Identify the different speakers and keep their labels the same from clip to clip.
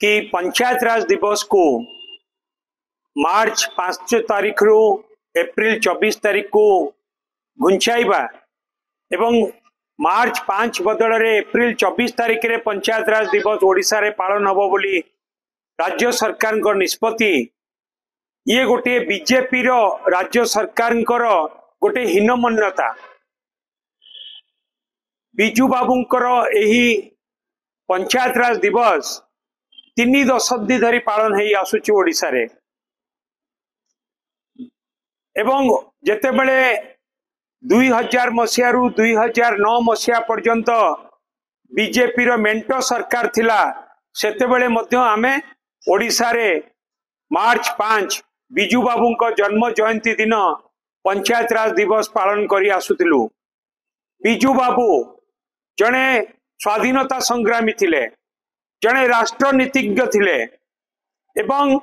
Speaker 1: कि पंचायत राज दिवस को मार्च 5 तारीख रु एप्रिल 24 तारीख को घुंचाइबा एवं मार्च 5 बदल रे एप्रिल 24 तारीख रे पंचायत राज दिवस ओडिशा रे पालन हबो बोली राज्य सरकार को निष्पत्ति ये गोटे बीजेपी रो राज्य सरकार गोटे हीनमन्यता बिजू बाबूंकर एही पंचायत राज दिवस 3 दशंधि धरी पालन है आसुची ओडिशा रे एवं जेते बेले 2000 मसीहा रु 2009 मसीहा पर्यंत बीजेपी रो मेंटो सरकार थिला सेते बेले मध्य आमे ओडिशा रे मार्च 5 बिजू बाबूंको जन्म जयंती दिन पंचायत राज दिवस पालन करी आसुतिलु। बिजू बाबू जने स्वाधीनता संग्रामी थिले, जने राष्ट्रनीतिज्ञ थिले एवं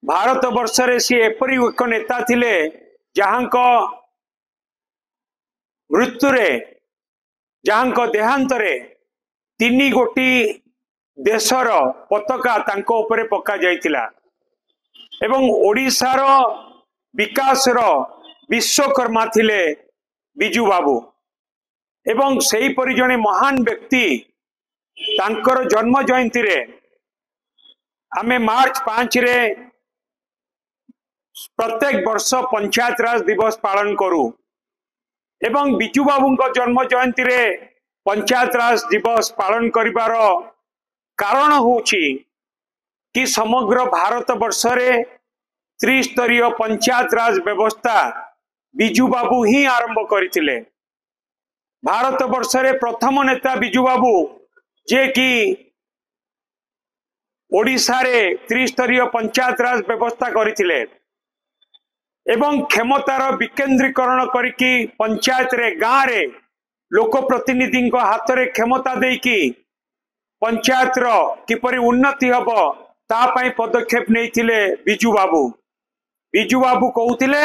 Speaker 1: भारत वर्ष रे सी एपरी एक नेता थिले जहांको मृत्यु रे जहांको देहांत रे 3 गोटी देशर पताका तांको ऊपर पका जाइतिला एवं ओडिशा रो विकास रो विश्वकर्मा थिले बिजू बाबू एवं सेही परि जने महान व्यक्ति तांकर जन्म जयंती रे आमे मार्च 5 रे प्रत्येक वर्ष पंचायत राज दिवस पालन करू एवं बिजू बाबूंको जन्म जयंती रे पंचायत राज दिवस पालन करिवार कारण होची कि समग्र भारत वर्ष रे त्रिस्तरीय पंचायत राज व्यवस्था बिजू बाबू ही आरंभ करथिले। भारत वर्ष रे प्रथम नेता बिजू बाबू जे कि ओडिशा रे त्रिस्तरीय पंचायत राज व्यवस्था करथिले एवं क्षमतार विकेंद्रीकरण करके पंचायत रे गाँ रे लोक प्रतिनिधि हाथ रे क्षमता देकी पंचायत रो किपरि उन्नति हब ता पई पदक्षेप नैथिले बिजू बाबू। बिजू बाबू कहउथिले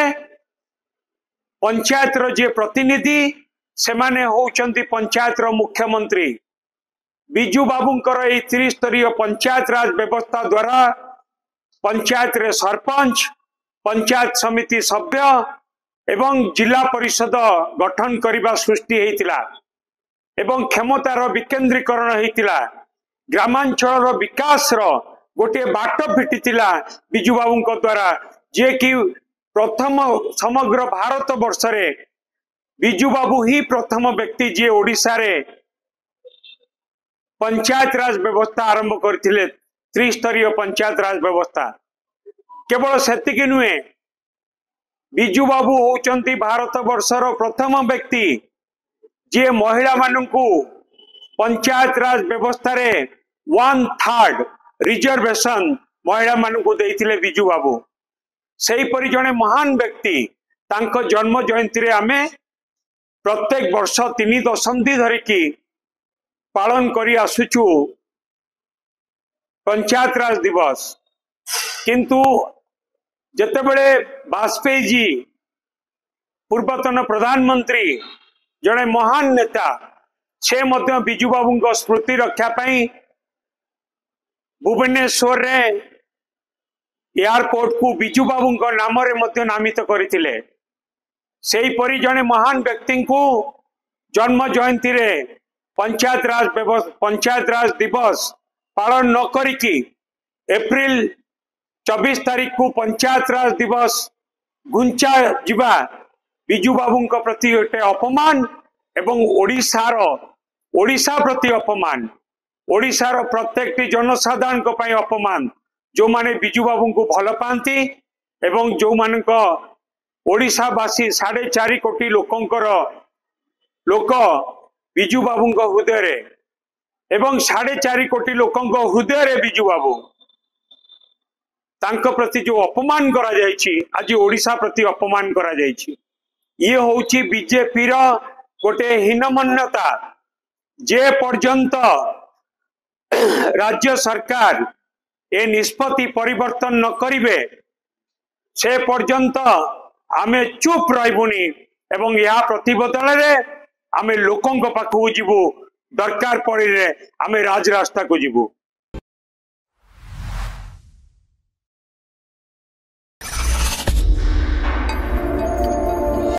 Speaker 1: पंचायत रो जे प्रतिनिधि से माने होउचंती पंचायत रो मुख्यमंत्री। बिजू बाबूंकर ए त्रिस्तरीय पंचायत राज व्यवस्था द्वारा पंचायत रे सरपंच, पंचायत समिति सभ्य एवं जिला परिषद गठन करिबा सृष्टि हेतिला एवं क्षमतार विकेंद्रीकरण हेतिला। ग्रामांचल विकास रो गोटे बाट फिटितिला बिजू बाबूंको द्वारा जे कि प्रथम समग्र भारत वर्ष रे बिजू बाबू ही प्रथम व्यक्ति जे ओडिशा रे पंचायत राज व्यवस्था आरंभ करथिले। त्रिस्तरीय पंचायत राज व्यवस्था केवल सेतिकी नुहे, बिजू बाबू होचंती भारत वर्षर प्रथम व्यक्ति जे महिला मानकू पंचायत राज व्यवस्था रे 1/3 रिजर्वेशन महिला मानकू देइथिले बिजू बाबू। सेही परि जने महान व्यक्ति तांको जन्म जयंती रे आमे प्रत्येक वर्ष 3 दशंधि धरिकी पालन करी आसुचु पंचायत राज दिवस। किंतु जते बेले वाजपेयी जी पूर्वतन प्रधानमंत्री जने महान नेता से मध्य बिजू बाबूंको स्मृति रक्षा पाई भुवनेश्वर रे एयरपोर्ट को बिजू बाबूंको नाम रे मध्य नामित करथिले। सेही परि जने महान व्यक्ति को जन्म जयंती रे पंचायत राज दिवस पालन न करिकी एप्रिल 24 तारीख को पंचायत राज दिवस घुंचा जिबा बिजू बाबूंको प्रति गोटे अपमान एवं ओडिशा प्रति अपमान, ओडिशार प्रत्येक जनसाधारण को पई अपमान। जो माने बिजू बाबू को भल पाती एवं जो मानक ओडिशावासी 4.5 कोटी लोकंकर लोक बिजू बाबू हृदय रे एवं 4.5 कोटी लोकंक हृदय रे बिजू बाबू तांको प्रति जो अपमान करा जायछि आज ओडिशा प्रति अपमान करा जायछि। ये होउछि बीजेपी रो गोटे हीनमन्यता। जे पर्यंत राज्य सरकार ए निष्पत्ति परिवर्तन न करिवे से पर्यंत आमे चुप रहिबुनी एवं या प्रतिबदल रे आमे लोकंक पाखु जीवु, दरकार पड़े आमे राजरास्ता को जीवु।